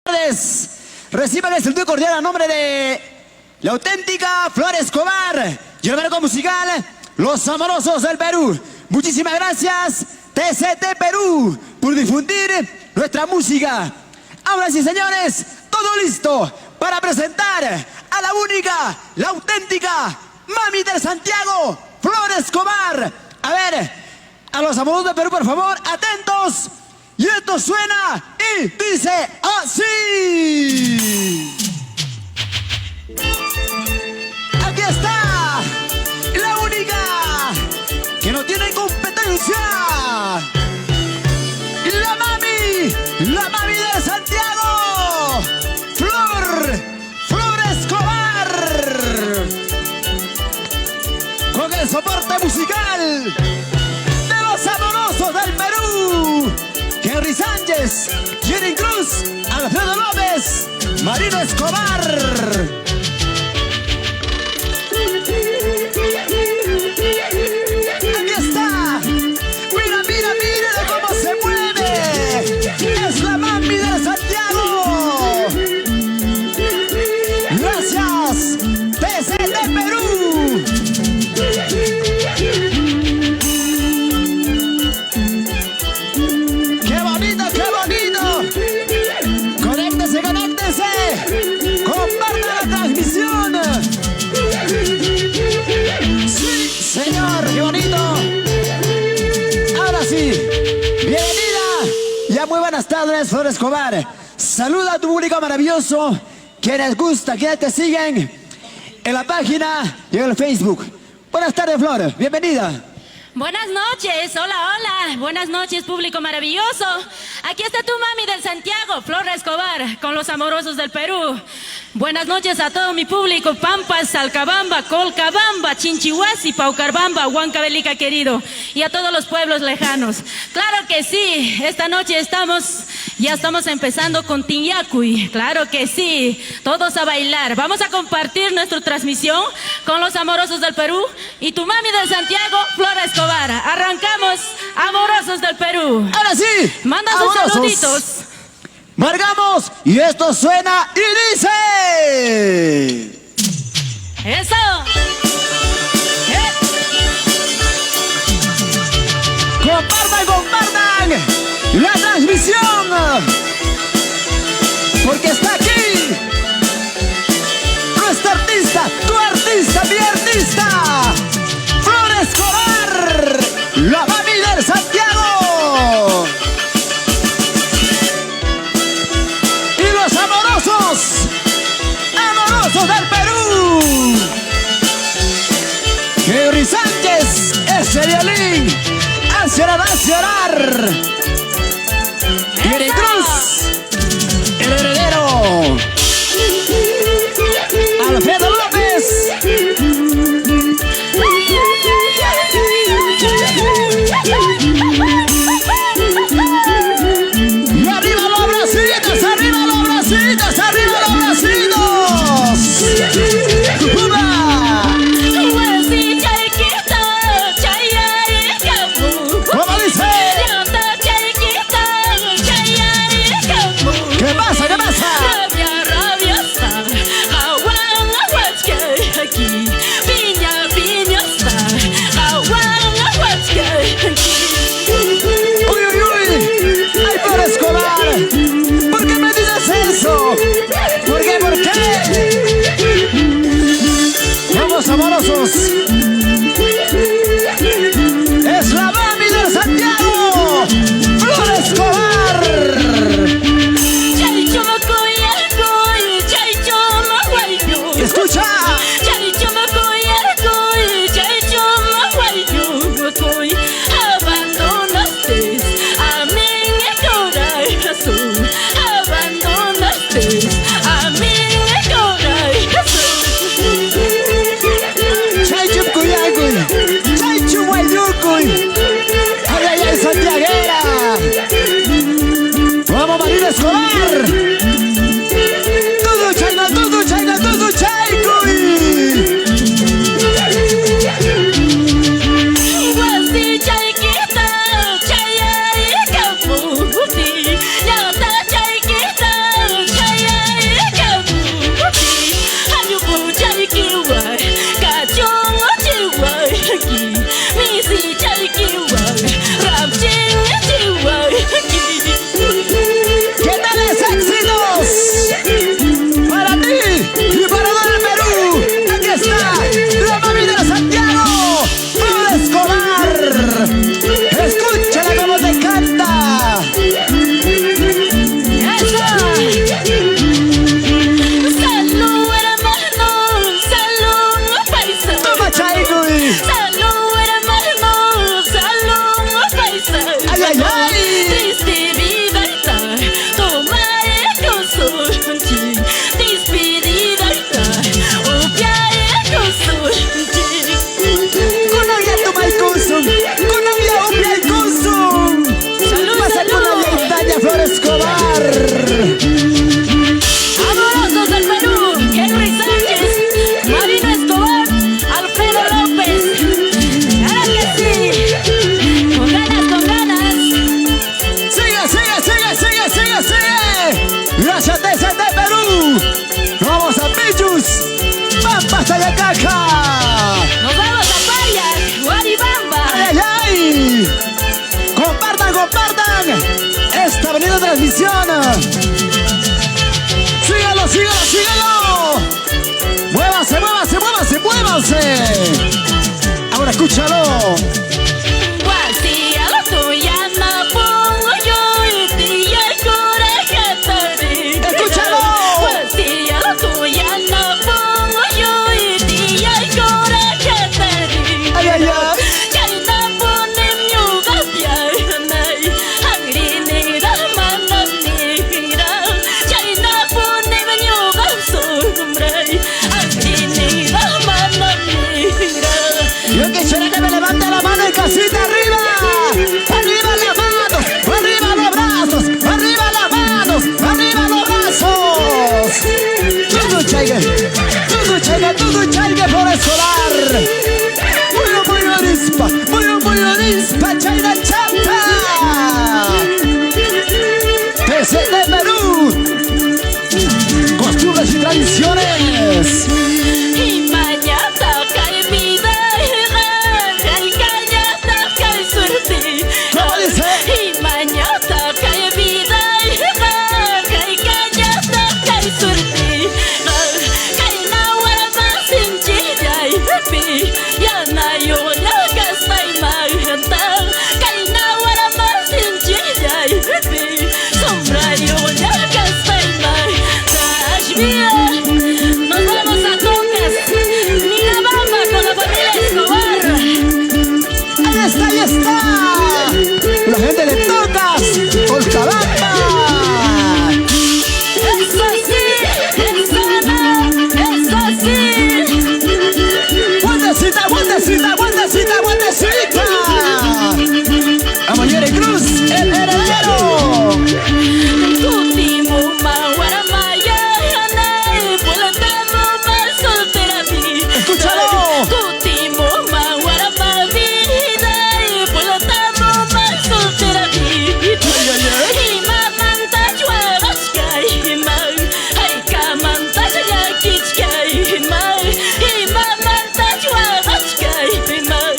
tardes. Reciban el saludo cordial a nombre de la auténtica Flor Escobar y el marco musical Los Amorosos del Perú. Muchísimas gracias, TCT Perú, por difundir nuestra música. Ahora sí, señores, todo listo para presentar a la única, la auténtica Mami del Santiago, Flor Escobar. A ver, a los amorosos del Perú, por favor, atentos. Y esto suena y dice así. Aquí está la única que no tiene competencia. La mami de Santiago, Flor Escobar. Con el soporte musical de los amorosos del Perú. Henry Sánchez, Jenny Cruz, Alfredo López, Marino Escobar. Aquí está. Mira, mira, mira de cómo se mueve. Es la mami de Santiago. Gracias, TCT Perú. Muy buenas tardes, Flor Escobar. Saluda a tu público maravilloso, quienes gusta, quienes te siguen en la página y en el Facebook. Buenas tardes, Flor, bienvenida. Buenas noches, hola, hola. Buenas noches, público maravilloso. Aquí está tu mami del Santiago, Flor Escobar, con los amorosos del Perú. Buenas noches a todo mi público, Pampas, Salcabamba, Colcabamba, Chinchihuasi, Paucarbamba, Huancavelica querido, y a todos los pueblos lejanos. Claro que sí, esta noche ya estamos empezando con Tinyacuy, claro que sí, todos a bailar. Vamos a compartir nuestra transmisión con los amorosos del Perú y tu mami del Santiago, Flor Escobar. Arrancamos, amorosos del Perú. Ahora sí, manda sus saluditos. Marcamos y esto suena y dice. Eso. Compartan la transmisión, porque está aquí nuestro artista, tu artista, mi artista, Flor Escobar, la mami del Santiago. Y los amorosos del Perú. Henry Sánchez, ese violín hace llorar. Jenny Cruz, el heredero. Alfredo López. Y arriba los bracitos, arriba los bracitos, arriba los bracitos. ¡Puma! ¿Cómo dice? ¿Qué pasa? ¿Qué pasa? Uy, uy, uy. Ay, Flor Escobar, ¿por qué me dices eso? ¿Por qué? ¿Por qué? Vamos, amorosos. Es la mami del Santiago, Flor Escobar. Gracias TCT Perú. Nos vamos a Pichus. Pampa Sayacaja. Nos vamos a Payas, Guaribamba. ¡Ay, ay, ay! ¡Compartan, compartan! Esta bonita transmisión. ¡Sígalo, sígalo, sígalo! ¡Muévase, muévase, muévase, muévase! Ahora escúchalo. Guasía, tú ya no pongo yo y ti ya el coraje te di. ¡Escúchalo! Guasía, tú ya no pongo yo y ti ya el coraje te di. ¡Ay, ay, ay! Yo quisiera que me levante la mano y casita arriba. Arriba las manos, arriba los brazos, arriba las manos, arriba los brazos. Tudu chaiga por escolar. Muy arispa, chaina chanta. TCT Perú. Costumbres y tradiciones. Y mañana ¿cómo dice? y mañana cae vida y caña cae suerte. Cae na wara más sin chida y pi ya na yo la gasta y magenta. Cae na wara más sin chida y pi sombra yo la gasta y magenta. Nos vamos a Tocas, Mirabamba con la familia Escobar. Ahí está. La gente le tocas. Olcabamba. Eso sí, eso no, eso sí. Vueltecita, vueltecita, vueltecita, vueltecita. A Mayere Cruz, el heredero. Kutimo mawaramaya, anay, pulatamo masolterapi. Escúchalo. Kutimo mawaramavida, pulatamo masolterapi. Y mamanta chuarasca y mal, ay camanta yakichka y mal. Y mamanta chuarasca y mal,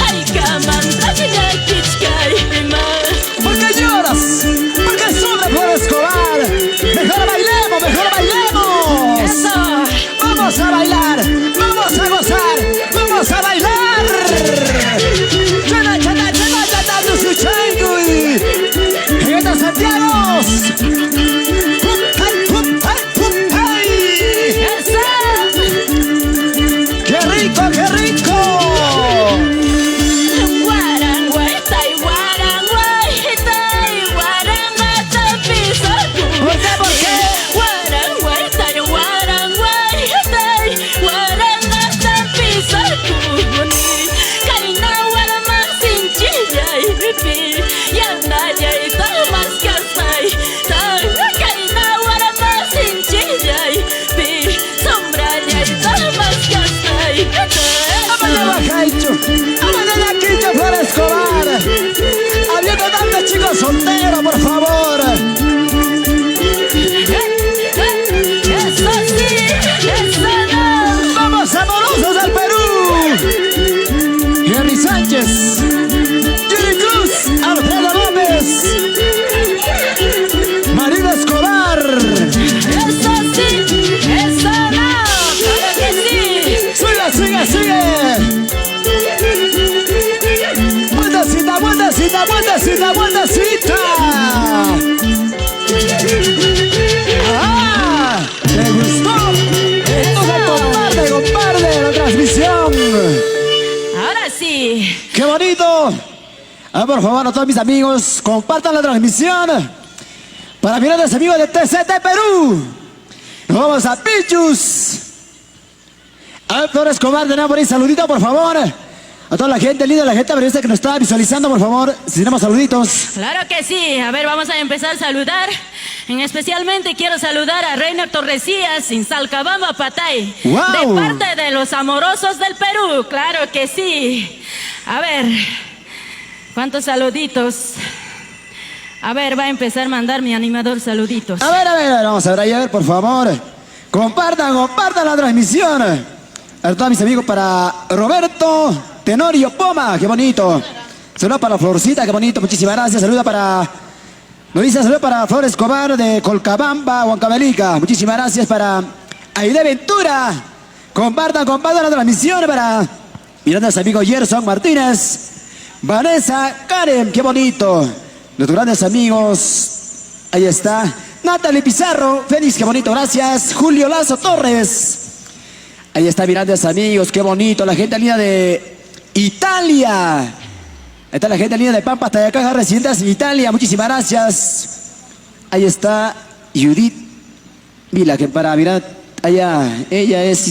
ay camanta yakichka y mal. ¿Por qué lloras? ¿Por qué sufres por Escobar? Mejor bailemos, mejor bailemos. Eso. Vamos a bailar, vamos a gozar, vamos a bailar. Chana, chana, chana, chana, Lusuchangui. Gente Santiago. ¡Qué rico, qué rico! ¿Por qué, por qué? Flores Escobar. Habiendo tantos chicos solteros, por favor. Eso sí, eso no. Vamos, amorosos del Perú. Henry Sánchez, Yuri Cruz, Alfredo López, Marina Escobar. Eso sí, eso no. Claro que sí. Sigue, sigue, sigue. Vueltecita, vueltecita, vueltecita, vueltecita. ¡Ah! ¿Te gustó? Entonces comparte la transmisión. Ahora sí. ¡Qué bonito! Por favor, a todos mis amigos, compartan la transmisión. Para mirar amigos de TCT Perú. Nos vamos a Pichus. A ver, Flores Escobar, tenemos por ahí saludito, por favor. A toda la gente linda, la gente periodista que nos está visualizando, por favor, si tenemos saluditos. Claro que sí. A ver, vamos a empezar a saludar. Especialmente quiero saludar a Reiner Torresías, en Salcabamba, Patay. ¡Wow! De parte de los amorosos del Perú. Claro que sí. A ver, ¿cuántos saluditos? A ver, va a empezar a mandar mi animador saluditos. A ver, vamos a ver ahí, a ver, por favor. Compartan la transmisión. A todos mis amigos, para Roberto Tenorio Poma, qué bonito. Saludos para Florcita, qué bonito, muchísimas gracias. Saludos para... Nos dice saludos para Flor Escobar de Colcabamba, Huancavelica. Muchísimas gracias para Aide Ventura. Compartan la transmisión para mis grandes amigos Gerson Martínez, Vanessa Karen, qué bonito. Nuestros grandes amigos, ahí está. Natalie Pizarro, Félix, qué bonito, gracias. Julio Lazo Torres. Ahí está, mis grandes amigos, qué bonito. La gente linda de Italia. Ahí está la gente linda de Pampa, hasta de acá, residentes en Italia. Muchísimas gracias. Ahí está Judith Vila, que para mirar allá, ella es...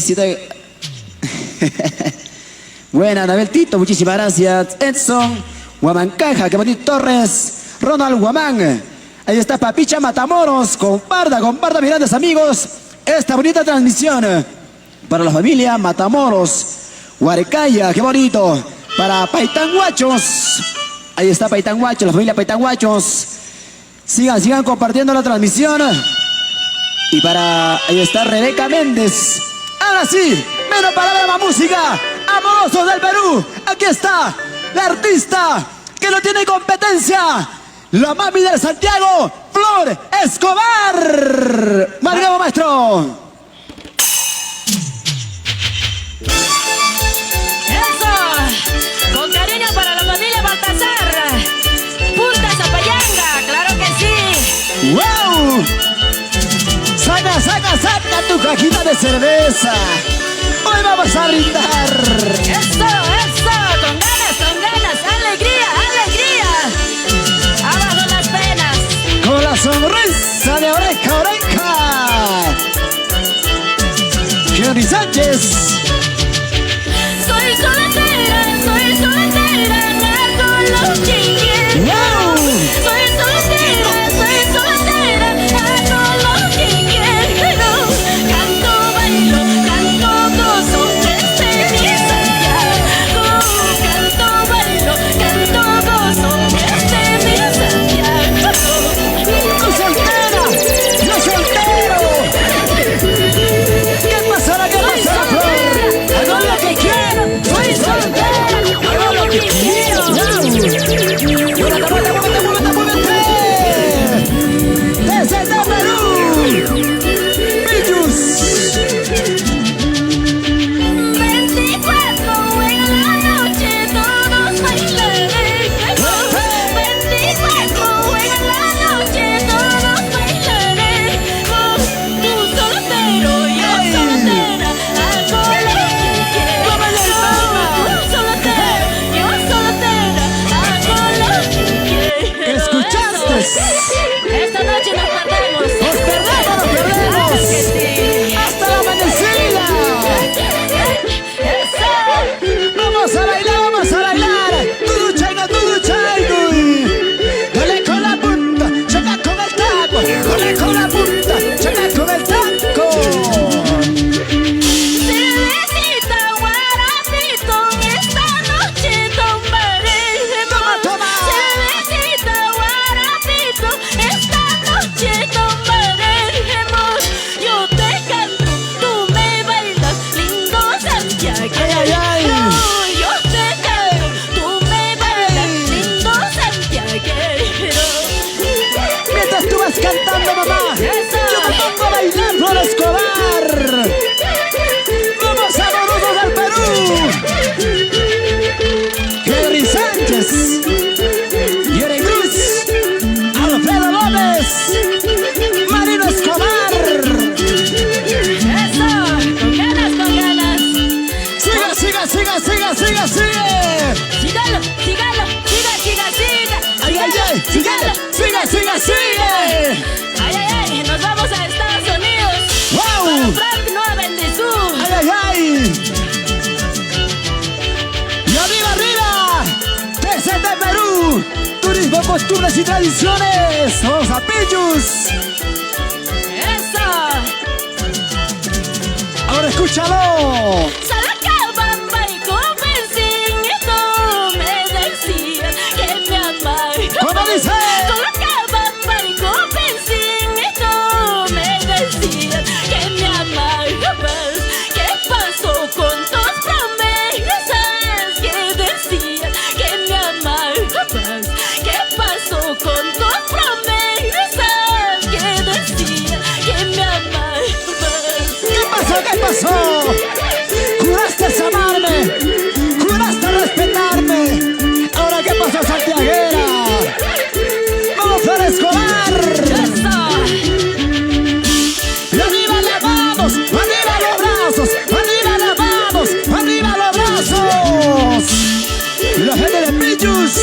Buena, Anabel Tito, muchísimas gracias. Edson Huamancaja, qué bonito, Torres. Ronald Guamán. Ahí está Papicha Matamoros. Comparta, mis grandes amigos, esta bonita transmisión para la familia Matamoros Huarcaya, qué bonito. Para Paitanguachos. Ahí está Paitanguachos, la familia Paitanguachos. Sigan compartiendo la transmisión. Y para... Ahí está Rebeca Méndez. Ahora sí, menos palabras, más música. Amorosos del Perú. Aquí está la artista que no tiene competencia. La mami del Santiago, Flor Escobar. Margamo, maestro. Eso, con cariño para la familia Baltasar. Punta Zapayanga, claro que sí. ¡Wow! Saca tu cajita de cerveza. Hoy vamos a brindar. Eso, con ganas, alegría. Abajo las penas. Con la sonrisa de oreja a oreja. Henry Sánchez. Soy soltera, hago lo que quiero. ¡Wow! Soy soltera, hago lo que quiero. Canto, bailo, gozo, este es mi Santiago. Canto, bailo, gozo, este es mi Santiago. ¡Tu soltera! ¡Yo soltero! ¿Qué pasará, Flor? Hago lo que quiero. Soy soltera, hago lo que quiero. ¡Muévete! ¡Desde Perú! ¡Pillus! 24 en la noche todos bailaremos. 24 en la noche todos bailaremos. Tú soltero, yo soltera, hago lo que quiero. Tú soltero, yo soltera, hago lo que quiero. ¿Escuchaste? Esta noche nos perdemos. ¡Nos perdemos! Claro que sí. ¡Hasta la amanecida! Eso. ¡Vamos a bailar! ¡Tudu chaigo! ¡Dale con la punta! ¡Choca con el taco! ¡Dale con la punta! ¡Choca con el taco! Cervecita, guarapito, esta noche tomaremos. Toma. Cervecita, guarapito, esta noche tomaremos. Yo te canto, tú me bailas, lindo Santiago. Ay. Yo te canto, tú me bailas, lindo Santiago. Mientras tú vas cantando, mamá, Eso. yo me pongo a bailar, Flor Escobar. ¡Vamos, amorosos del Perú! Henry Sánchez, Yere Cruz, Alfredo Gómez, Marino Escobar. Eso, con ganas. Siga. Sígalo, siga. Ay, sigue. Ay, nos vamos a Estados Unidos. ¡Wow! Para Frank Nueva Bendezú. Ay. Y arriba. TCT Perú. Turismo, costumbres y tradiciones. Vamos a Pillus. Eso. Ahora escúchalo. Salacabamba y Copenhague, tú me decías que me amabas. ¿Cómo dice? Salacabamba pasó? ¿Qué pasó? Juraste amarme, juraste respetarme. Ahora, ¿qué pasó, santiaguera? ¡Vamos, Flores Escobar! ¡Eso! ¡Y arriba las manos! ¡Arriba los brazos! ¡Arriba las manos! ¡Arriba los brazos! ¡Y la gente de Pichus!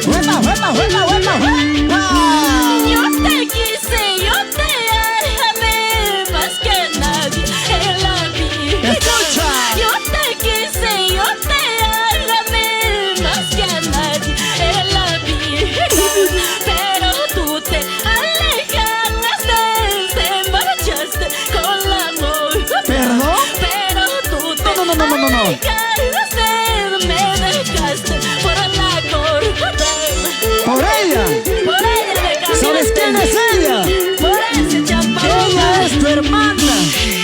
¡Vuelta, vuelta, vuelta, vuelta, vuelta! Yo te quise, yo te amé más que nadie en la vida. ¡Escucha! Yo te quise, yo te amé más que a nadie en la vida. Pero tú te alejaste, te marchaste con el amor. ¿Perdón? Pero tú te No. alejaste, me dejaste por la corte. ¡Por ella! Por ella me cambiaste. ¿Sabes quién es ella? Por ese champán. ¡Ella es tu hermana!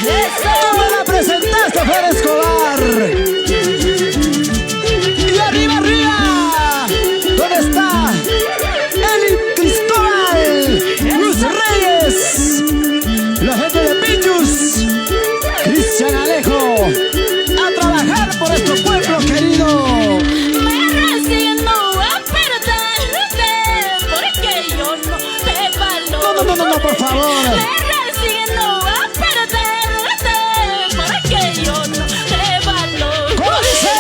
¡Tú Eso. me la presentaste, Flores Escobar! ¡Y arriba, arriba! ¿Dónde está? Eli Cristóbal, Luz Reyes, la gente de Pichus, Cristian Alejo, a trabajar por nuestro pueblo querido. Me resigno a perderte porque yo no te valoro. No, por favor. Me resigno a perderte porque yo no te valoro. ¿Cómo dice?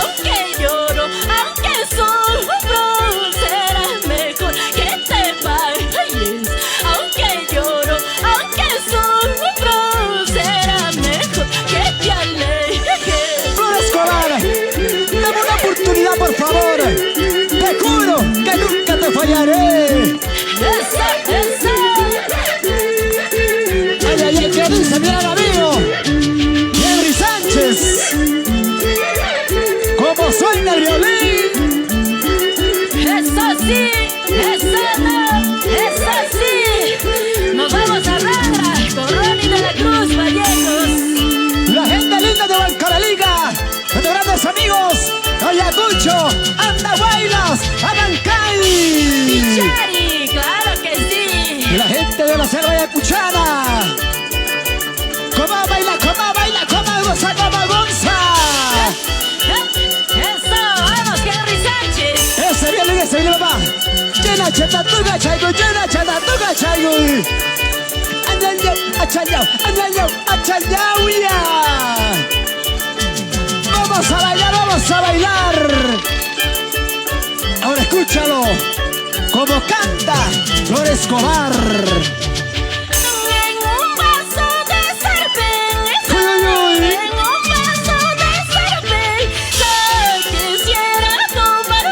Aunque lloro, aunque sufro, será mejor que te vayas. Aunque lloro, aunque sufro, será mejor que te alejes. Flores Escobar, dame una oportunidad, por favor. Te juro que nunca te fallaré. Eso. Ay, ¿qué dice mi gran amigo Henry Sánchez? ¿Cómo suena el violín? Eso sí, eso no, eso sí. Nos vamos a Radra con Ronnie de la Cruz Vallecos. La gente linda de Huancavelica, nuestros grandes amigos, Ayacucho, Andahuaylas, Abancay. Chari, claro que sí. Y la gente de la selva ayacuchana. ¿Cómo baila, goza, cómo goza? Eso, vamos, Henry Sánchez. Ese viene, papá. Llena chatatuga, chaigo, llena chatatuga, chaigo. Achayau, ya. Vamos a bailar. Ahora escúchalo, como canta Flores Escobar. En un vaso de cerveza, Uy, uy, uy. en un vaso de cerveza, quisiera tomar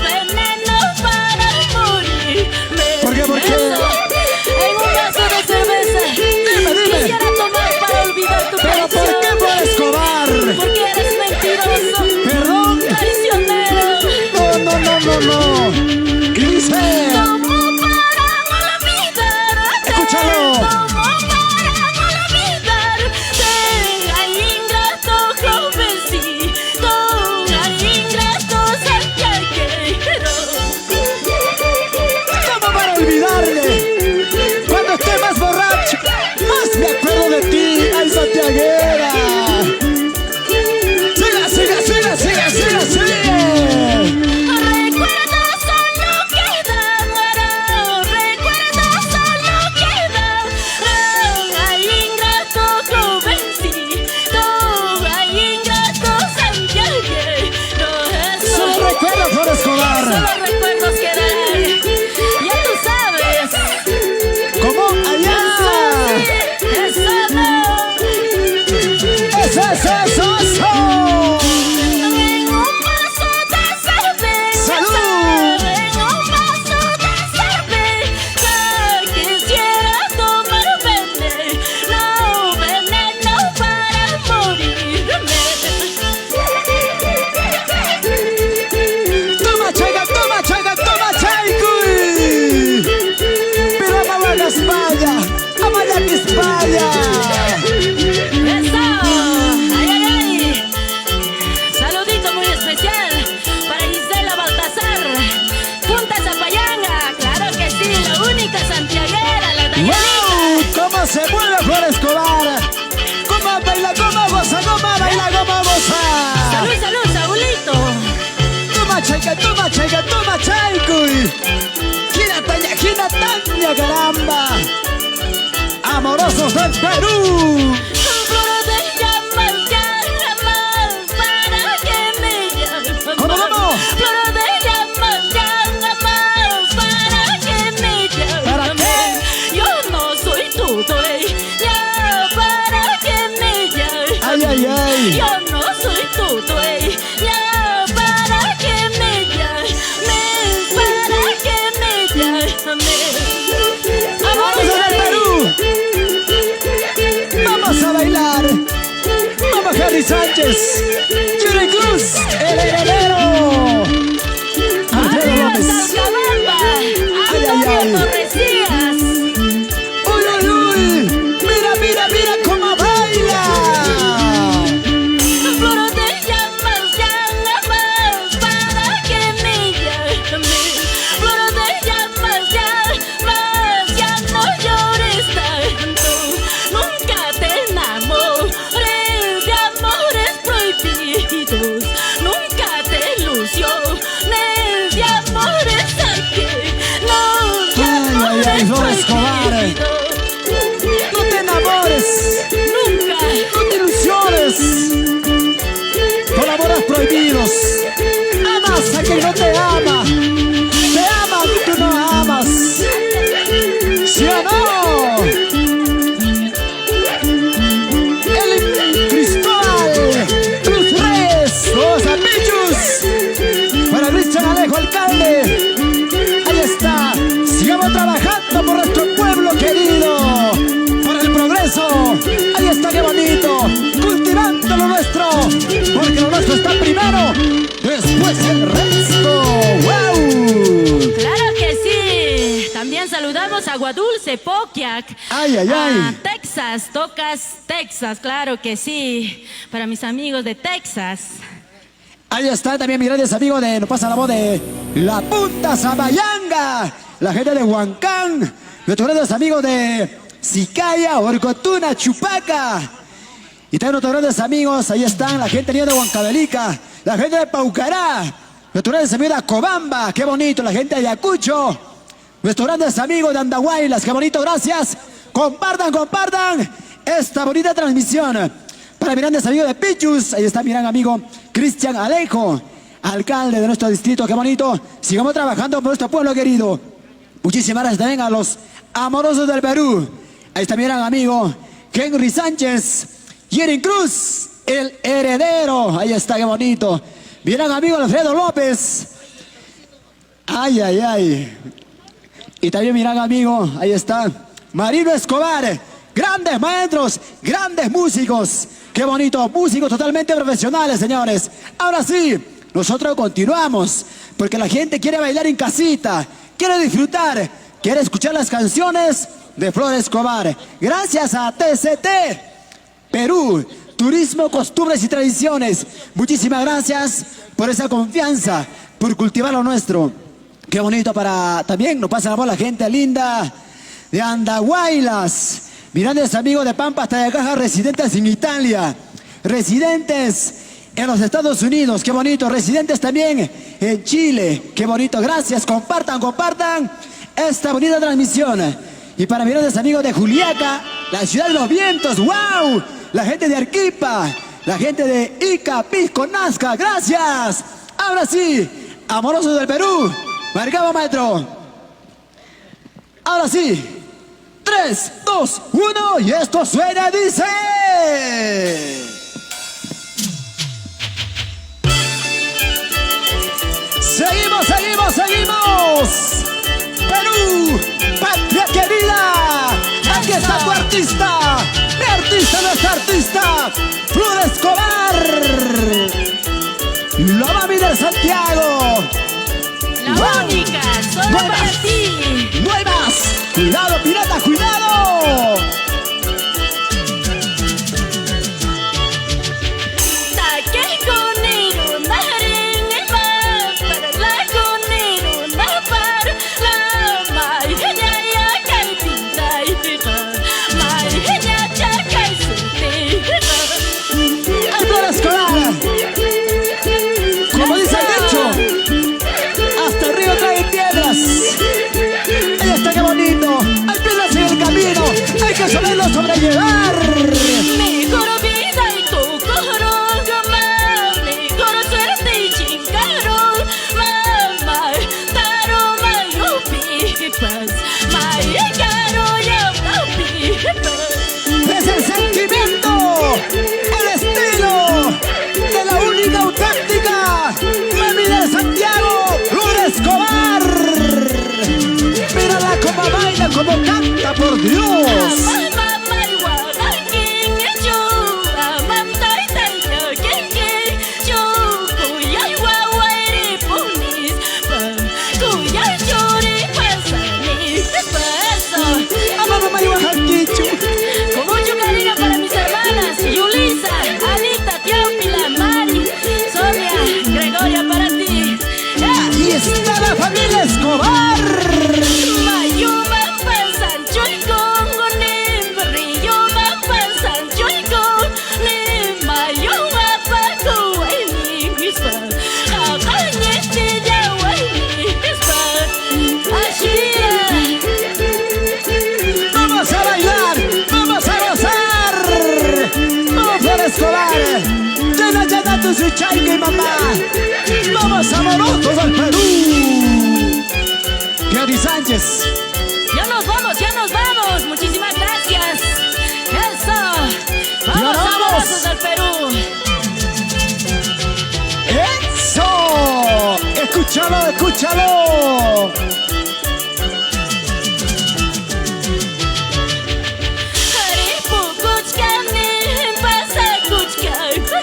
veneno para morirme. ¿Por qué? Eso, en un vaso de cerveza, Dime. quisiera tomar para olvidar tu ¿Pero por qué, traición. Flores Escobar? Porque eres mentiroso, ¿Perdón? traicionero. No. ¿Qué dice? ¿Cómo para olvidarte? Escúchalo. ¿Cómo para olvidarte? Ay, ingrato jovencito, ay, ingrato santiaguero. ¿Cómo para olvidarle? Cuando esté más borracho, más me acuerdo de ti, ay, santiaguera. Sigue. Recuerda solo quedan, recuerda solo quedan. Ay, ingrato jovencito, ay, ingrato santiaguero. Solo recuerdo, Flores Escobar. Solo recuerdos quedan. Ya tú sabes. ¿Cómo? Allá. Eso no. Eso. En un vaso de cerveza. ¡Salud! En un vaso de cerveza. Quisiera tomar veneno para morirme. Toma chaicuy. Pero amaba la España. Eso. Ay. Saludito muy especial para Gisela Baltasar. Punta Zapayanga. Claro que sí, la única santiaguera, la tallerita. se mueve Flor Escobar. Cómo baila, cómo goza, cómo baila, cómo goza. Salud, salud, Saulito. Toma chaica, toma chaicuy. Gira taña, caramba. Amorosos del Perú. Flor de llamas, llamas, para que me llames. ¿Cómo? Flor de llamas, llamas, para que me llames. ¿Para qué? Yo no soy tu dueña, para que me llames. Ay, ay, ay. Yo no soy tu dueña, para que me llames, para que me llames. Amorosos del Perú. Vamos a bailar. Vamos, Henry Sánchez. Yuri Cruz, el heredero. Alfredo ¡Arriba, López. Salcabamba! Ay, ¡Antonio ay. Torrecillas! Uy, uy, uy. Mira cómo baila. Flor de llamas, llamas, para que me llames. Flor de llamas, llamas, ya no llores tanto. Nunca te enamores de amores prohibidos. Nunca te ilusiones de amores aquí. No, de Ay, ay, ay, amores Flor Escobar. prohibidos. No te enamores. Nunca. No te ilusiones. Por amores prohibidos. Amas a quien no te ama. Te ama a quien tú no amas. ¿Sí o no? El Cristóbal Cruz Reyes, los Apichus. Para Cristian Alejo, alcalde. Ahí está. Sigamos trabajando por nuestro pueblo querido. Por el progreso. Ahí está, qué bonito. Cultivando lo nuestro. Porque lo nuestro está primero. Después el resto. ¡Wow! Claro que sí. También saludamos a Guadulce, Poquiac. Ay, ay, ay. A Texas, tocas Texas, claro que sí. Para mis amigos de Texas. Ahí está también mi grandes amigos de, nos pasa la voz de La Punta Zamayanga, la gente de Huancán, nuestros grandes amigos de Sicaya, Orcotuna, Chupaca. Y también nuestros grandes amigos, ahí están, la gente de Huancavelica, la gente de Paucará, nuestros grandes amigos de Acobamba, qué bonito, la gente de Ayacucho, nuestros grandes amigos de Andahuaylas, qué bonito, gracias. Compartan esta bonita transmisión. Para mis grandes amigos de Pichus, ahí está mi gran amigo Cristian Alejo, alcalde de nuestro distrito, qué bonito. Sigamos trabajando por nuestro pueblo querido. Muchísimas gracias también a los amorosos del Perú. Ahí está mi gran amigo Henry Sánchez, Yuri Cruz, el heredero. Ahí está, qué bonito. Mi gran amigo Alfredo López. Ay, ay, ay. Y también mi gran amigo, ahí está, Marino Escobar. Grandes maestros, grandes músicos. Qué bonito, músicos totalmente profesionales, señores. Ahora sí, nosotros continuamos, porque la gente quiere bailar en casita, quiere disfrutar, quiere escuchar las canciones de Flor Escobar. Gracias a TCT Perú, Turismo, Costumbres y Tradiciones. Muchísimas gracias por esa confianza, por cultivar lo nuestro. Qué bonito para también, nos pasa la voz la gente linda de Andahuaylas. Mis grandes amigos de Pampa hasta de Caja, residentes en Italia, residentes en los Estados Unidos, qué bonito, residentes también en Chile, qué bonito, gracias, compartan esta bonita transmisión. Y para mis grandes amigos de Juliaca, la ciudad de los vientos, wow, la gente de Arequipa, la gente de Ica, Pisco, Nazca, gracias. Ahora sí, amorosos del Perú, marcamos maestro. Ahora sí. 3, 2, 1 y esto suena, dice. Seguimos. Perú, patria querida. Aquí está tu artista. Mi artista, nuestra artista, Flor Escobar. La mami del Santiago. La única, solo para ti. Nuevas. Cuidado, pirata, cuidado. Saqué conero, naré en el mar, para la conero, napar, la mai, ya, caipira, mai, como canta, por Dios. Con mucho cariño para mis hermanas Yulisa, Anita, Teófila, Mari, Sonia, Gregoria, para ti. Aquí está la familia Escobar. Mayuma pasan chuico, nim riyuma pasan chuico, nim mayuma paku eni gispa, akanye tija weni gispa, ashira. Vamos a bailar, vamos a gozar. Vamos a Escobar. Llena, llena tu suchaica y mamá. Vamos amorosos al Perú. Gary Sánchez. Ya nos vamos. Muchísimas gracias. Eso. Vamos, vamos. amorosos del Perú. ¡Eso! Escúchalo, escúchalo.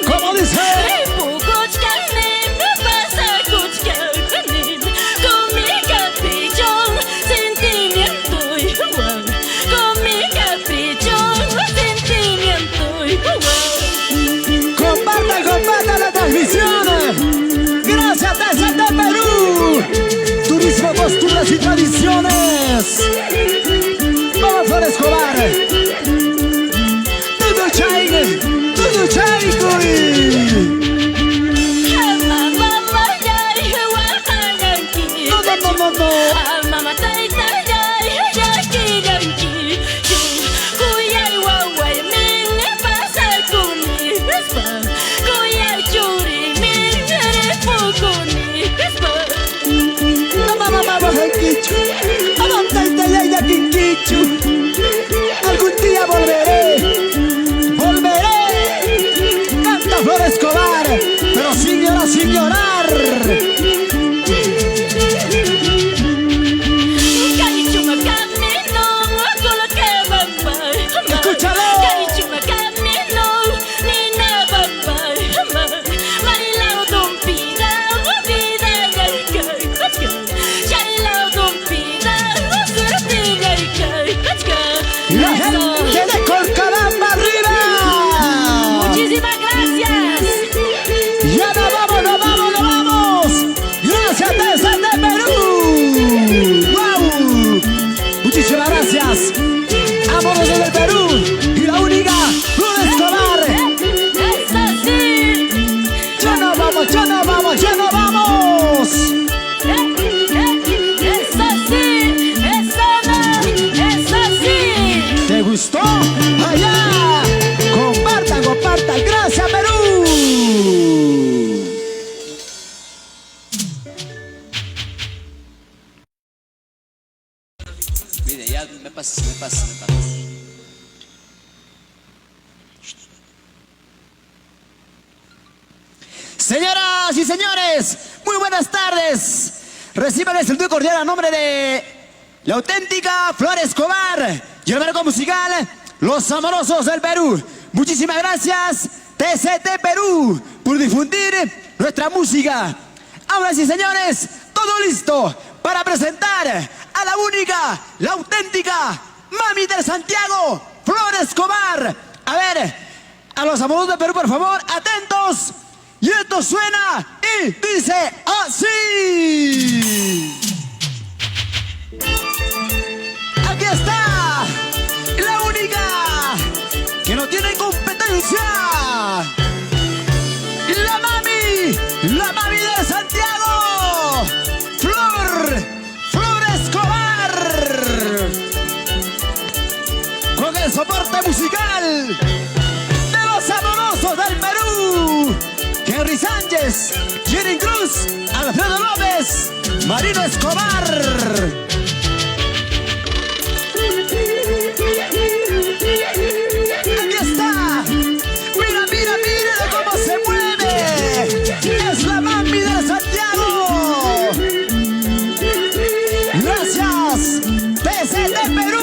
¿Cómo dice? Compartan la transmisión. Gracias desde Perú. Turismo, costumbres y tradiciones. Vamos a Escobar. Todo chai, todo chai, algún día volveré. Canta Flor Escobar, pero sin llorar, sin llorar. Escúchalo. La gente de Colcabamba arriba. Muchísimas gracias. Ya nos vamos. Gracias desde Perú. ¡Wow! Muchísimas gracias. Amores del Perú y la única Flor Escobar. Eso sí. Ya nos vamos. ¿Te gustó? Allá. Compartan. Gracias, Perú. Mire, ya me pasas. Señoras y señores, muy buenas tardes. Reciban el saludo cordial a nombre de la auténtica Flor Escobar y el marco musical Los Amorosos del Perú. Muchísimas gracias, TCT Perú, por difundir nuestra música. Ahora sí, señores, todo listo para presentar a la única, la auténtica Mami del Santiago, Flor Escobar. A ver, a los amorosos del Perú, por favor, atentos. Y esto suena y dice así. Aquí está la única que no tiene competencia. La mami de Santiago, Flor Escobar. Con el soporte musical de los amorosos del Perú. Henry Sánchez, Jerry Cruz, Alfredo López, Marino Escobar. Aquí está. Mira cómo se mueve. Es la mami de Santiago. Gracias, TCT Perú.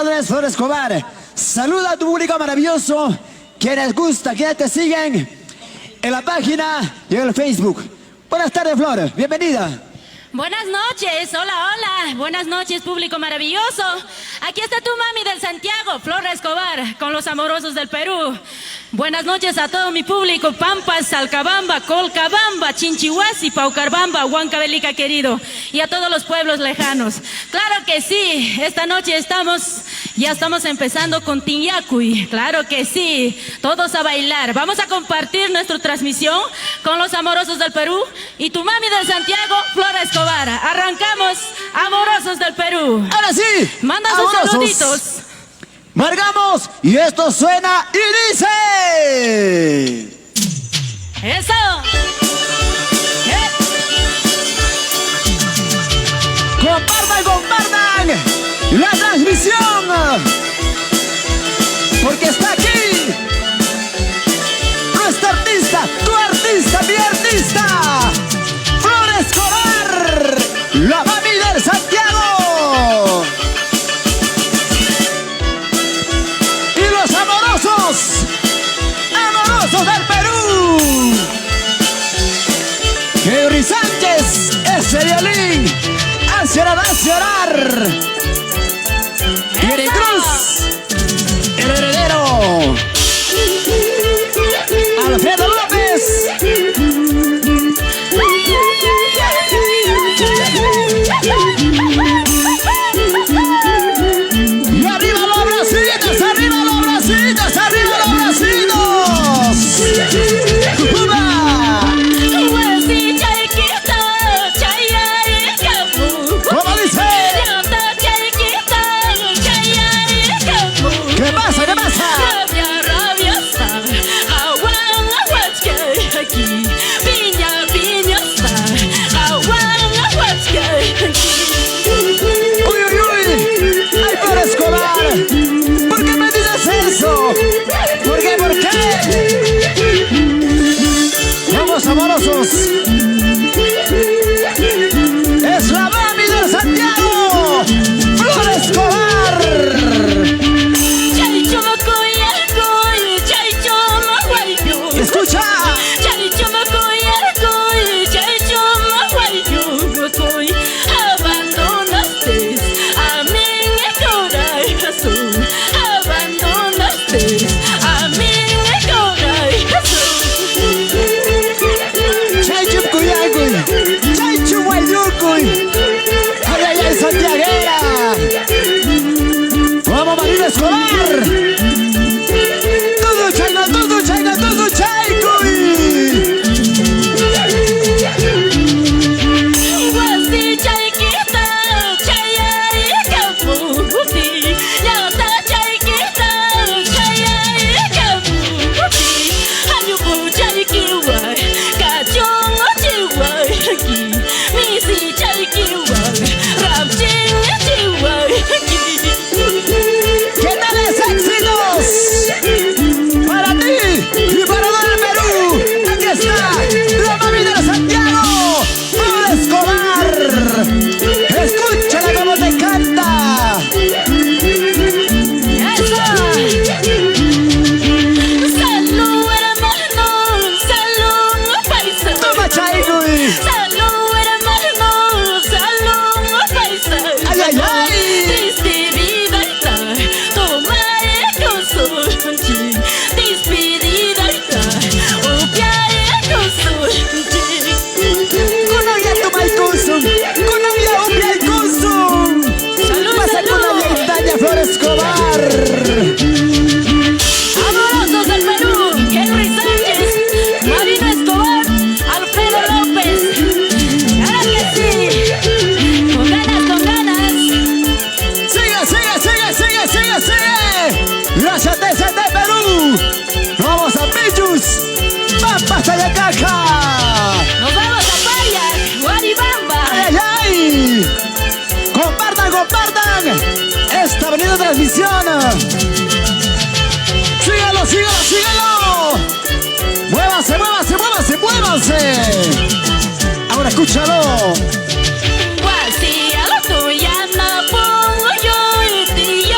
Padres Flor Escobar. Saluda a tu público maravilloso, quienes gusta, quienes te siguen en la página y en el Facebook. Buenas tardes, Flor, bienvenida. Buenas noches, hola, hola. Buenas noches, público maravilloso. Aquí está tu mami del Santiago, Flor Escobar, con los amorosos del Perú. Buenas noches a todo mi público, Pampas, Salcabamba, Colcabamba, Chinchihuasi, Paucarbamba, Huancavelica querido, y a todos los pueblos lejanos. Claro que sí, esta noche ya estamos empezando con Tinyacuy, claro que sí, todos a bailar. Vamos a compartir nuestra transmisión con los amorosos del Perú y tu mami del Santiago, Flor Escobar. Arrancamos, amorosos del Perú. Ahora sí, manda sus amorosos. saluditos. Marcamos y esto suena y dice... ¡Eso! Compartan la transmisión, porque está aquí nuestro artista, tu artista, mi artista, Flor Escobar, la mami del Santiago. Y los amorosos del Perú. Henry Sánchez, ese violín, hace orar. Jerry Cruz, el heredero. Alfredo López. Y arriba los bracitos, arriba los bracitos, arriba los bracitos. ¡Uba! ¿Cómo dice? ¿Qué pasa? ¿Qué pasa? Uy, uy, uy. Ay, Flor Escobar, ¿por qué me dices eso? ¿Por qué? ¿Por qué? Vamos, amorosos. Es la mami del Santiago, Flor Escobar. Escucha. Ay, ay, ay, santiaguera. Vamos, Marina Escobar. Todo Chayna, todo Chayna, todo Chaycuy. ¿Qué tales éxitos? Para ti y para todo el Perú. Aquí está la mami de Santiago, Flor Escobar. Escúchala como te canta. Salud, hermano, salud, paisa. Toma, Chaycuy. Salud, hermano, salud, paisa. Ay, ay, ay. Flor Escobar. Amorosos del Perú, Henry Sánchez, Marina Escobar, Alfredo López. Claro que sí, con ganas. Sigue. Gracias TCT Perú. Vamos a Pichus, Pampas, Tayacaja. Nos vamos a Paya, Guaribamba. Ay, ay, ay. Compartan esta bonita transmisión. Síguelo. Muévase. Ahora escúchalo. Guasi, a lo tuya no pongo yo y ti y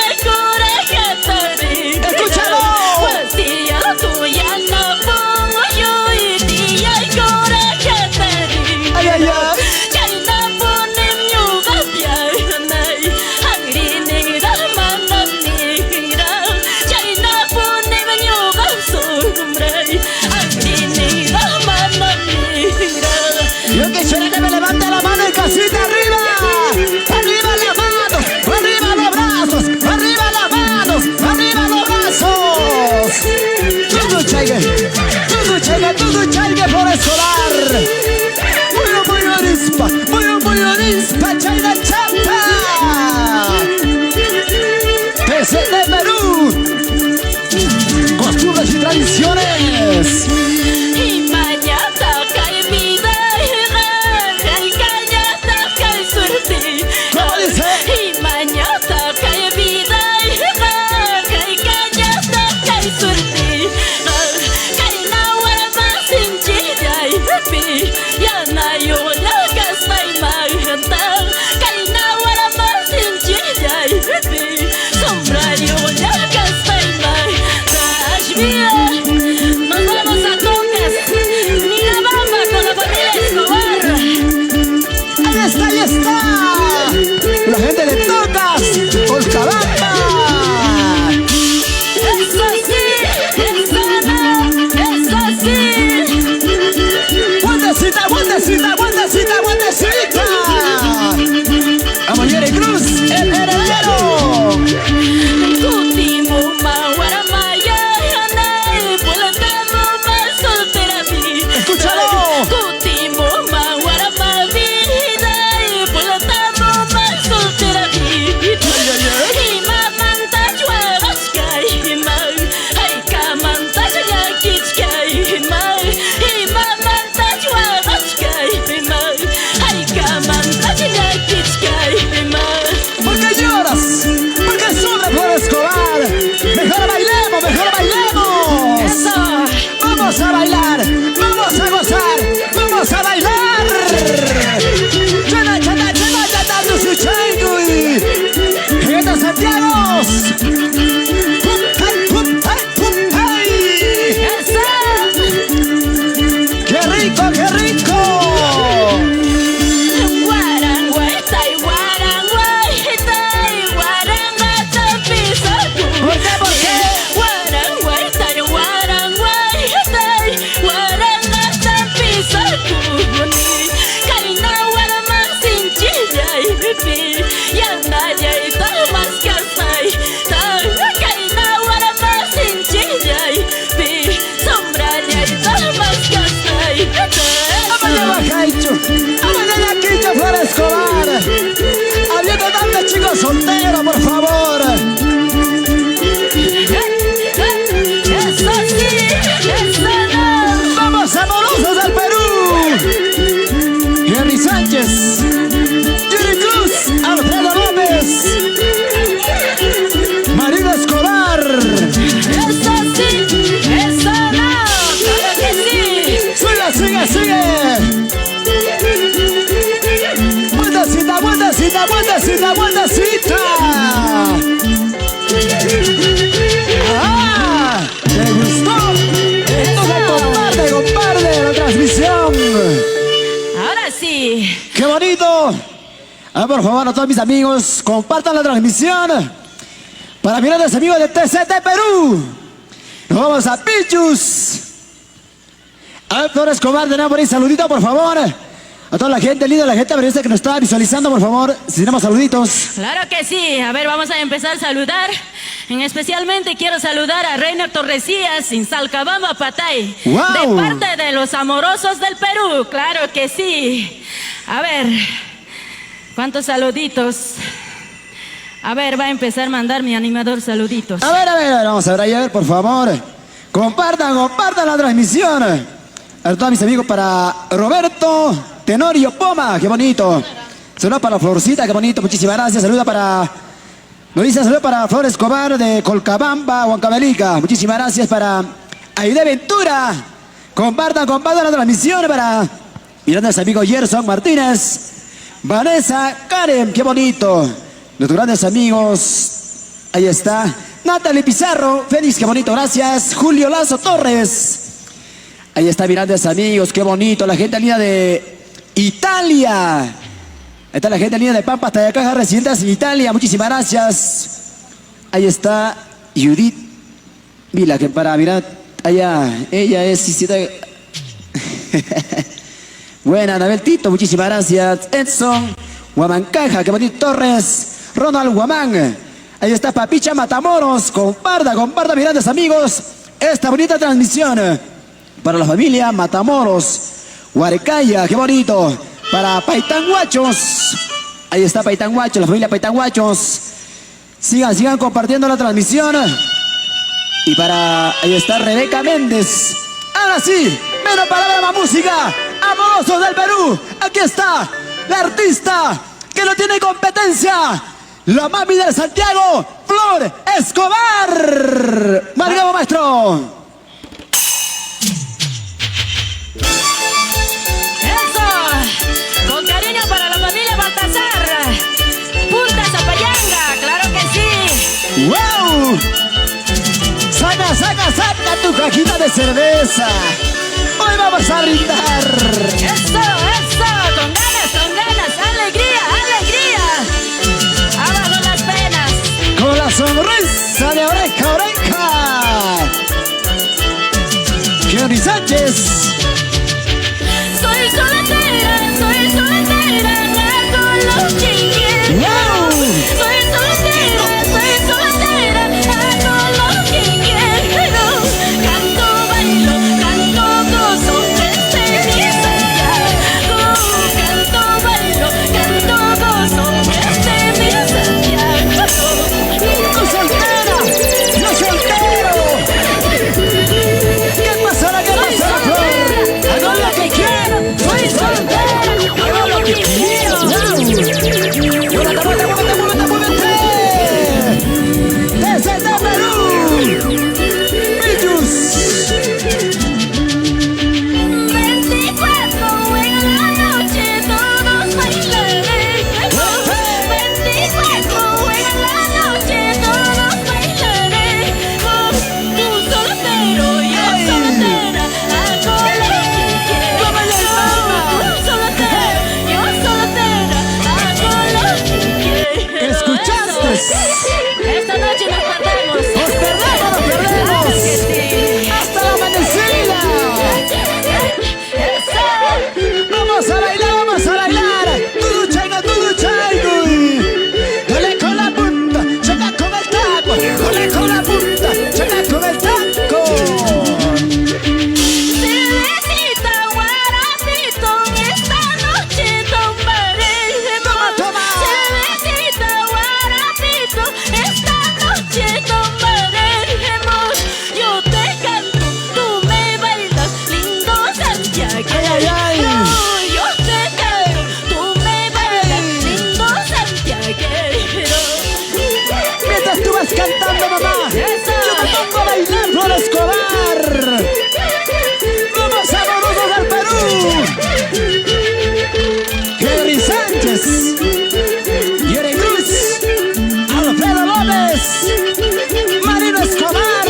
pi ya na yo la kastai mai hanta kaina wara masin chidai pi sombra yo la kastai mai tashbia nos vamos a Tocas mira bamba con la familia Escobar. Ahí está la gente de Tocas Colcabamba. Eso sí, eso no, eso sí. Vueltecita, vueltecita, vueltecita, vueltecita. Vamos, Jerry Cruz, el heredero. Kutimo mawaramaya hanai pulatamo masolterapi. Escúchalo. Kutimo mawaramavi hanai pulatamo masolterapi. Hima manta chuaraskai hima, hai kamanta chayakitskai hima. Hima manta chuaraskai hima, hai kamanta chayakitskai hima. ¿Por qué lloras? ¿Por qué sufres, Flor Escobar? Mejor bailemos, mejor bailemos. Eso. Vamos a bailar, vamos a gozar, vamos a bailar. Chana, chana, chana, chana, Lusuchangui. Gente Santiago. ¡Qué rico, qué rico! ¿Por qué, por qué? Flor Escobar, habiendo tantos chicos solteros, por favor. Eso sí, eso no. Vamos, amorosos del Perú. Henry Sánchez, Jerry Cruz, Alfredo López, Marina Escobar. Eso sí, eso no. Claro que sí. Sigue, sigue, sigue. Vueltecita, vueltecita, vueltecita, vueltecita. ¡Ah! ¿Te gustó? Entonces comparte la transmisión. Ahora sí. ¡Qué bonito! Por favor, a todos mis amigos, compartan la transmisión. Para mis grandes amigos de TCT Perú. Nos vamos a Pichus. A ver, Flor Escobar, tenemos por ahí saludito, por favor. A toda la gente linda, la gente periodista que nos está visualizando, por favor, si tenemos saluditos. Claro que sí. A ver, vamos a empezar a saludar. Especialmente quiero saludar a Reiner Torresías en Salcabamba, Patay. ¡Wow! De parte de los amorosos del Perú. Claro que sí. A ver, ¿cuántos saluditos? A ver, va a empezar a mandar mi animador saluditos. A ver, vamos a ver ahí, a ver, por favor. Compartan la transmisión. A todos mis amigos, para Roberto Tenorio Poma, qué bonito. Saludos para Florcita, qué bonito, muchísimas gracias. Saludos para... Nos dice saludos para Flor Escobar de Colcabamba, Huancavelica. Muchísimas gracias para Aide Ventura. Compartan la transmisión para mis grandes amigos Gerson Martínez, Vanessa Karen, qué bonito. Nuestros grandes amigos, ahí está. Natalie Pizarro, Félix, qué bonito, gracias. Julio Lazo Torres. Ahí está, mis grandes amigos, qué bonito. La gente linda de Italia. Ahí está la gente linda de Pampa, hasta de acá, residentes en Italia. Muchísimas gracias. Ahí está Judith Vila, que para mirar allá, ella es... Buena, Anabel Tito, muchísimas gracias. Edson Huamancaja, qué bonito. Torres, Ronald Guamán. Ahí está Papicha Matamoros. Comparta, mis grandes amigos, esta bonita transmisión. Para la familia Matamoros, Huarcaya, qué bonito. Para Paitanguachos, ahí está Paitanguachos, la familia Paitanguachos. Sigan compartiendo la transmisión. Y para, ahí está Rebeca Méndez. Ahora sí, menos palabra, más música. Amorosos del Perú, aquí está la artista que no tiene competencia, la mami del Santiago, Flor Escobar. Margamo, maestro. saca tu cajita de cerveza. Hoy vamos a brindar. Eso, con ganas, alegría, alegría. Abajo las penas. Con la sonrisa de oreja a oreja. Kenny Sánchez. Soy soltera, hago lo que quiero. ¡Wow! Soy soltera, hago lo que quiero. Canto, bailo, canto, gozo, este es mi Santiago. Canto, bailo, canto, gozo, este es mi Santiago. ¡Tú soltera! ¡Yo soltero! ¿Qué pasará, Flor? Hago lo que quiero. Soy soltera. Hago lo que quiero. ¡Muévete, muévete, muévete! ¡Desde Perú! ¡Pillus! 24 en la noche todos bailaremos. 24 en la noche todos bailaremos. Tú soltero, yo soltera, hago lo que quiero. Tú soltero, yo soltera, hago lo que quiero. ¿Escuchaste? Esta noche nos perdemos. ¡Nos perdemos, nos perdemos! Claro que sí. ¡Hasta la amanecida! Eso. ¡Vamos a bailar, vamos a bailar! ¡Tudu chaigo! ¡Dale con la punta! ¡Choca con el taco! ¡Dale con la punta! ¡Choca con el taco! Cervecita, guarapito, esta noche tomaremos. Toma, toma. Cervecita, guarapito, esta noche tomaremos. Yo te canto, tú me bailas, lindo Santiago. Ay, ay, ay. Yo te canto, tú me bailas, lindo Santiago. Mientras tú vas cantando, mamá, Eso. yo me pongo a bailar, Flor Escobar. ¡Vamos amorosos del Perú! Henry Sánchez, Yuri Cruz, Alfredo López, Marino Escobar.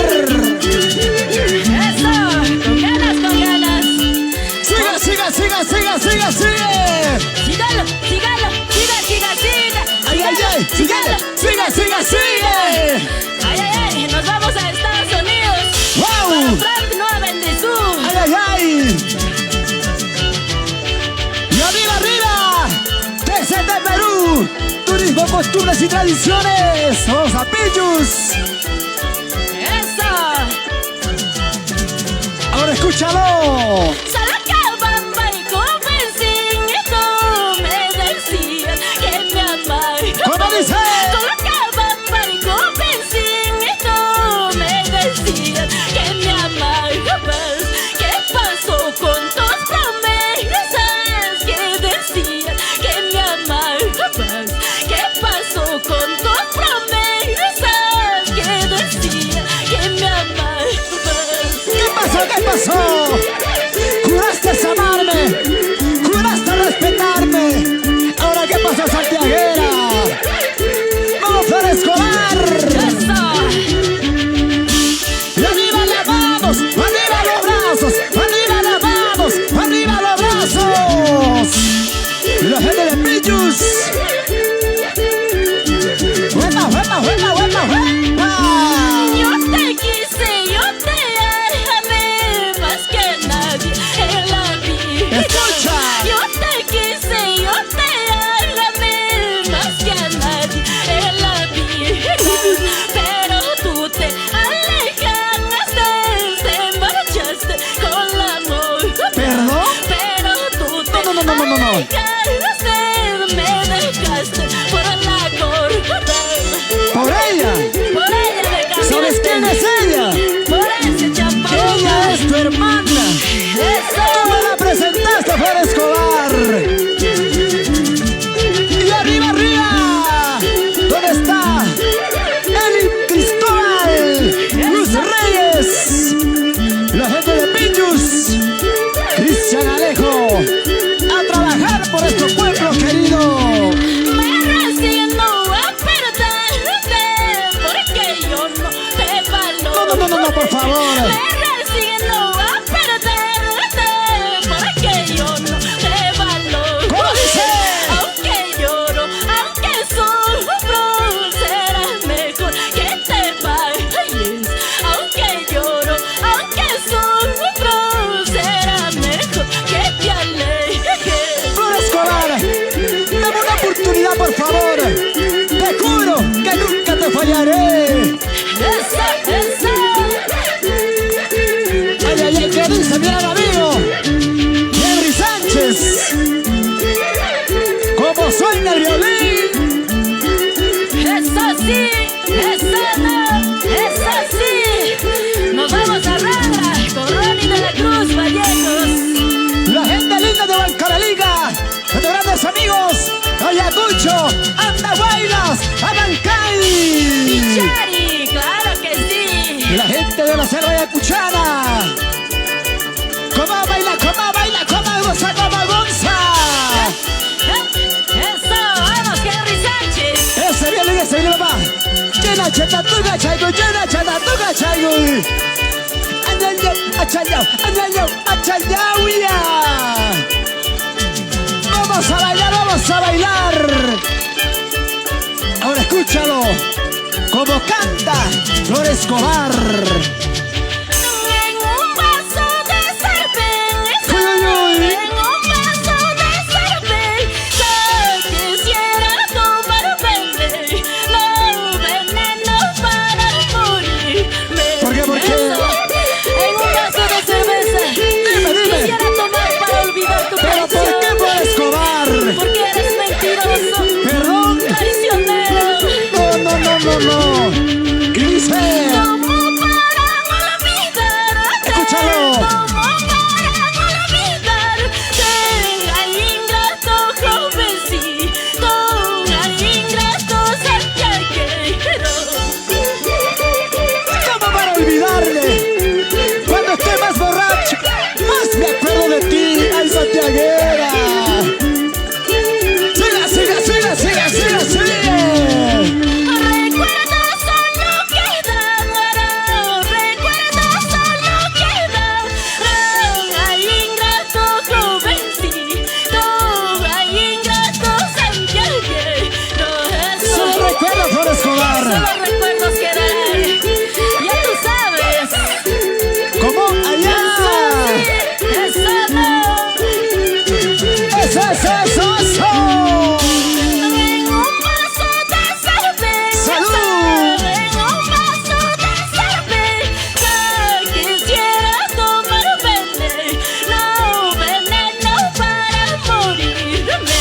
Eso, con ganas. Siga. Sígalo, siga. Ay, siga. Ay, nos vamos a Estados Unidos. ¡Wow! Para Frank Nueva Bendezú. Ay. Y arriba, desde Perú, turismo, costumbres y tradiciones. Vamos a Pillus. Eso. Ahora escúchalo. Salacabamba y Copenhague, tú me decías que me amabas. ¿Cómo dice? Salacabamba y Copenhague, tú me decías que me amabas. ¿Qué pasó con tus promesas? Que decías que me amabas. ¿Qué pasó con tus promesas? Que decías que me amabas. ¿Qué pasó? en el violín. Eso sí, eso no, eso sí. Nos vamos a Rara con Ronnie de la Cruz Vallecos. La gente linda de Bancalaliga, nuestros grandes amigos, Ayacucho, Andahuaylas, Abancay. Pichari, claro que sí. La gente de la selva ayacuchana. Cómo baila, goza, cómo gonza. Eso, vamos, Henry Sánchez. Ese viene papá. Llena chatatuga chaigo, llena chatatuga chaigo. Achayauya. Vamos a bailar. Ahora escúchalo. Como canta Flor Escobar. En un vaso de cerveza, Uy, uy, uy. en un vaso de cerveza, quisiera tomar veneno, veneno para morirme. ¿Por qué? Eso, en un vaso de cerveza, Dime. quisiera tomar para olvidar tu ¿Pero por traición. qué Flor Escobar? Porque eres mentiroso, Perdón. traicionero. No. ¿Qué dice? ¿Cómo para olvidarte? Escúchalo. ¿Cómo para olvidarte? Al ingrato jovencito, al ingrato santiaguero. ¿Cómo para olvidarle? Cuando esté más borracho, más me acuerdo de ti, ay santiaguera. Siga. Recuerdos solo quedan, recuerdos solo quedan. Al ingrato jovencito, al ingrato santiaguero. Solo recuerdo Flor Escobar. Solo recuerdos quedarán. Ya tú sabes. ¿Cómo? Allá. Eso no. Eso. En un vaso de cerveza. ¡Salud! En un vaso de cerveza. Quisiera tomar veneno, veneno para morirme.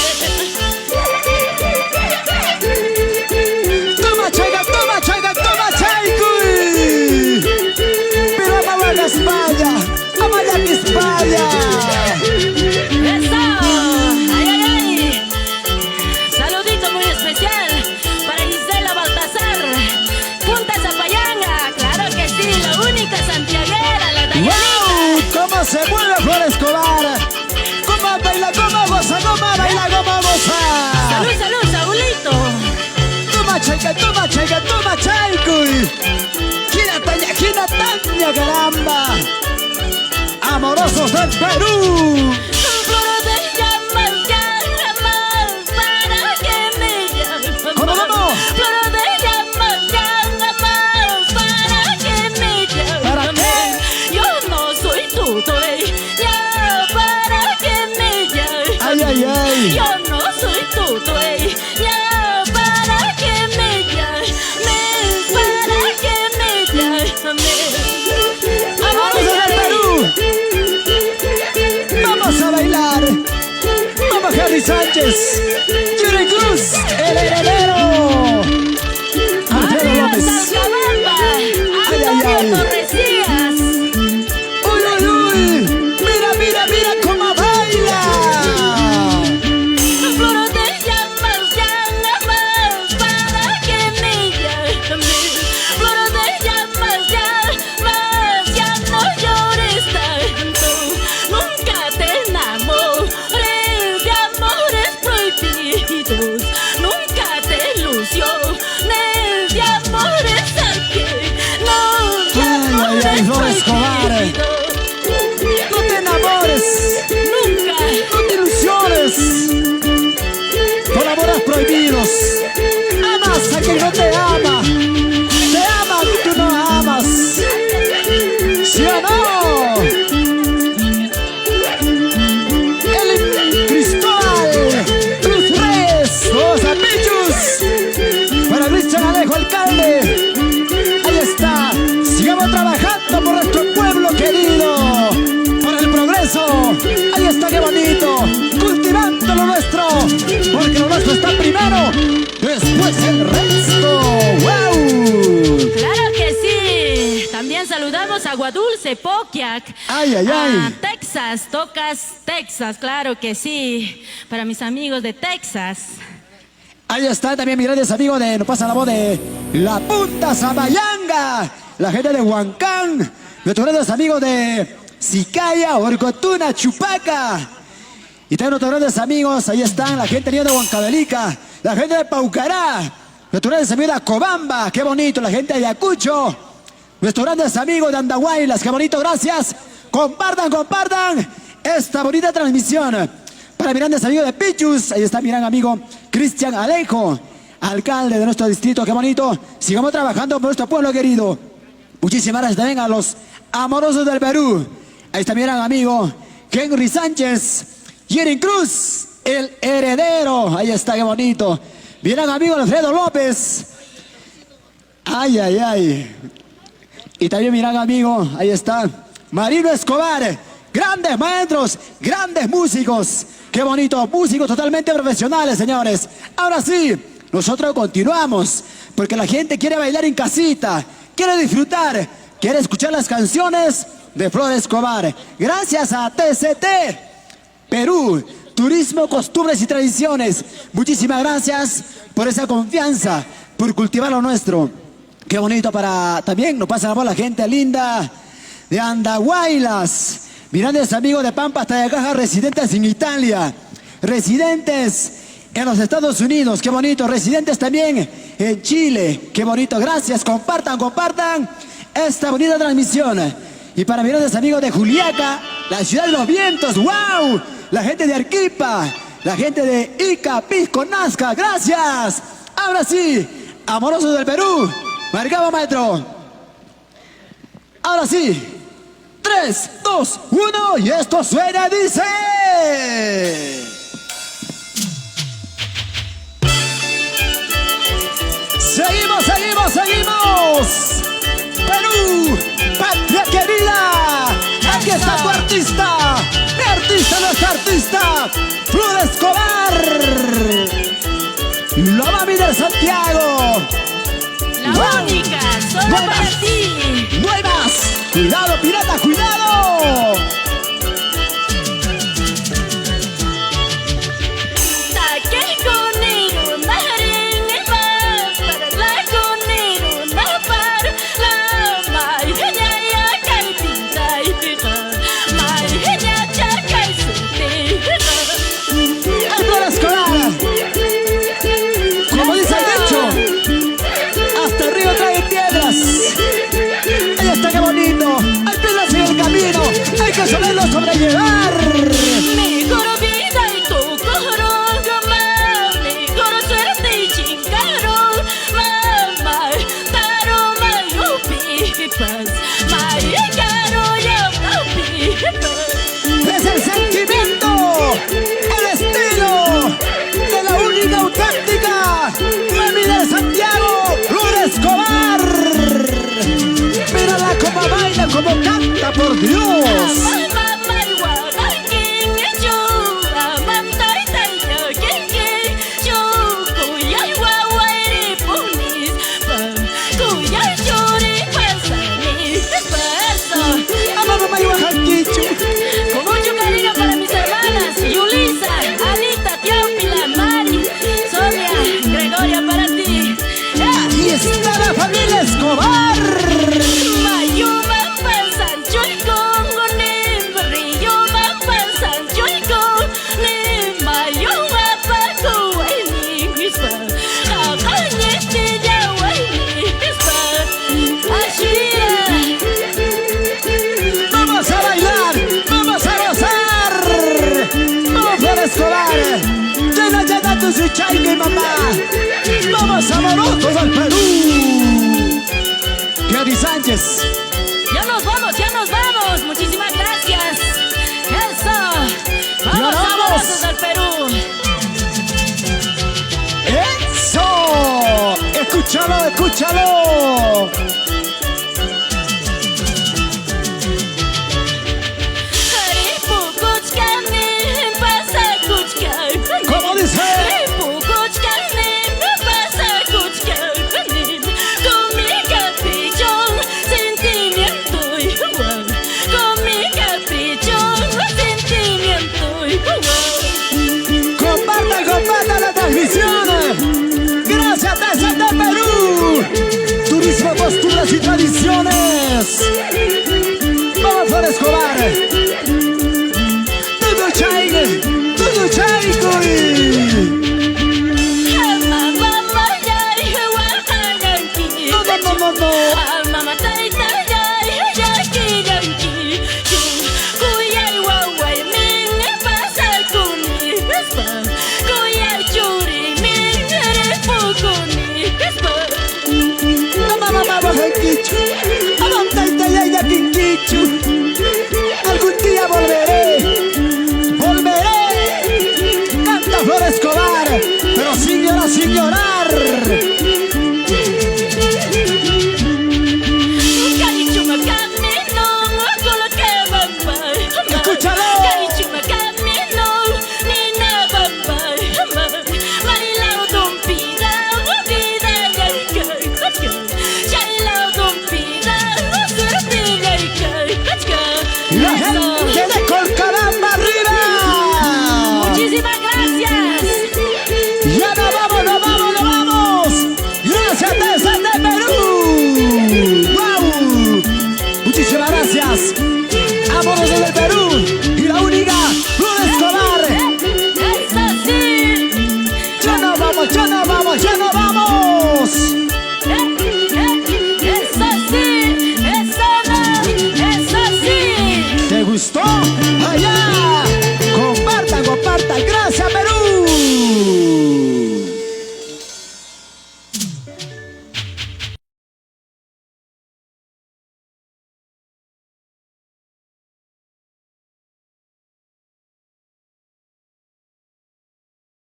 Toma chaicuy. Pero amaba la España. Amaya mi España. Eso. Ay. Saludito muy especial para Gisela Baltasar. Punta Zapayanga, claro que sí, la única santiaguera, la Dayanita. ¡Wow! ¿Cómo se mueve Flor Escobar? ¿Cómo baila, cómo goza, cómo baila, cómo goza? Salud, Saulito. Toma chaicuy. Gira taña, caramba. Amorosos del Perú. Flor de llamas, para que me llames. ¿Cómo? Flor de llamas, para que me llames. ¿Para qué? Yo no soy tu dueña, para que me llames. Ay. Yo no soy tu dueña, para que me llames, para que me llames. Amorosos del Perú. Vamos a bailar. Vamos Henry Sánchez. Yuri Cruz, el heredero. Alfredo Arriba López. Salcabamba, Antonio Torrecillas. Uy. Mira cómo baila. Flor de llamas, para que me llames. Flor de llamas, ya no llores tanto. Nunca te enamores de amores prohibidos. Nunca te ilusiones de amores aquí. No, de amores Flor Escobar. prohibidos. No te enamores. Nunca. No te ilusiones. Por amores prohibidos. Amas a quien no te ama. Te ama, tú no amas. ¿Sí o no? El Cristóbal Cruz Reyes, los Apichus. Para Cristian Alejo, alcalde. Ahí está. Sigamos trabajando por nuestro pueblo querido. Por el progreso. Ahí está, qué bonito. Cultivando lo nuestro. Porque lo nuestro está Sepoquiac. Ay, ay, ay. Texas, tocas Texas, claro que sí. Para mis amigos de Texas. Ahí están también mis grandes amigos de, nos pasa la voz de La Punta Zamayanga, la gente de Huancán, nuestros grandes amigos de Sicaya, Orcotuna, Chupaca. Y también nuestros grandes amigos, ahí están, la gente de Huancavelica, la gente de Paucará, nuestros grandes amigos de Acobamba, qué bonito, la gente de Ayacucho, nuestros grandes amigos de Andahuaylas, qué bonito, gracias. Compartan, compartan esta bonita transmisión. Para mis grandes amigos de Pichus, ahí está mi gran amigo Cristian Alejo, alcalde de nuestro distrito, qué bonito. Sigamos trabajando por nuestro pueblo querido. Muchísimas gracias también a los amorosos del Perú. Ahí está mi gran amigo Henry Sánchez, Yerin Cruz, el heredero. Ahí está, qué bonito. Mi gran amigo Alfredo López. Ay, ay, ay. Y también mi gran amigo, ahí está, Marino Escobar. Grandes maestros, grandes músicos. Qué bonito, músicos totalmente profesionales, señores. Ahora sí, nosotros continuamos, porque la gente quiere bailar en casita, quiere disfrutar, quiere escuchar las canciones de Flor Escobar. Gracias a TCT Perú, Turismo, Costumbres y Tradiciones. Muchísimas gracias por esa confianza, por cultivar lo nuestro. Qué bonito para también, nos pasa la voz la gente linda de Andahuaylas. Mis grandes amigos de Pampa hasta de Caja, residentes en Italia, residentes en los Estados Unidos, qué bonito, residentes también en Chile, qué bonito, gracias, compartan, compartan esta bonita transmisión. Y para mis grandes amigos de Juliaca, la ciudad de los vientos, wow, la gente de Arequipa, la gente de Ica, Pisco, Nazca, gracias. Ahora sí, amorosos del Perú, marcamos, maestro. Ahora sí. 3, 2, 1 y esto suena, dice. Seguimos, seguimos, seguimos. Perú, patria querida. Aquí está tu artista. Mi artista, nuestra artista, Flor Escobar. La mami del Santiago. La única, solo para ti. Nuevas. Cuidado, pirata, cuidado. Saqué conero, marín, el mar, para la conero, la par, la mai, ya caipinta y pija, mai, ya caipinta. ¡El Flor Escobar! Como dice el dicho, hasta el río trae piedras. Ahí está, qué bonito. Hay piedras en el camino, hay que saberlo sobrellevar. Mejor vida y tu coronga, mejor suerte y chingaro, mamá, taro, mayo, pipas, mayo, caro, ya, pipas. Es el sentimiento, el estilo de la única auténtica mami de Santiago, Flor Escobar. Mírala como baila, como canta, por Dios. Con mucho cariño para mis hermanas, Yulisa, Anita, Teófila, Mari, Sonia, Gregoria, para ti. Y está la familia Escobar. Mayuma, Pansan, Chuico, Nim, Río, Pansan, Chuico, Nim, Mayuma, Paco, Eni, Mispa, Acañete, Yahuay, Mispa, Ashia. Vamos a bailar, vamos a gozar. Vamos, Flor Escobar. Llena, llena tu suchaique, mamá. Vamos, amorosos al Perú. Henry Sánchez. Ya nos vamos. Muchísimas gracias. Eso. Vamos, vamos. amorosos del Perú. ¡Eso! Escúchalo, escúchalo. ¿Cómo dice? Con mi capricho, sentimiento igual. Vamos, Flor Escobar.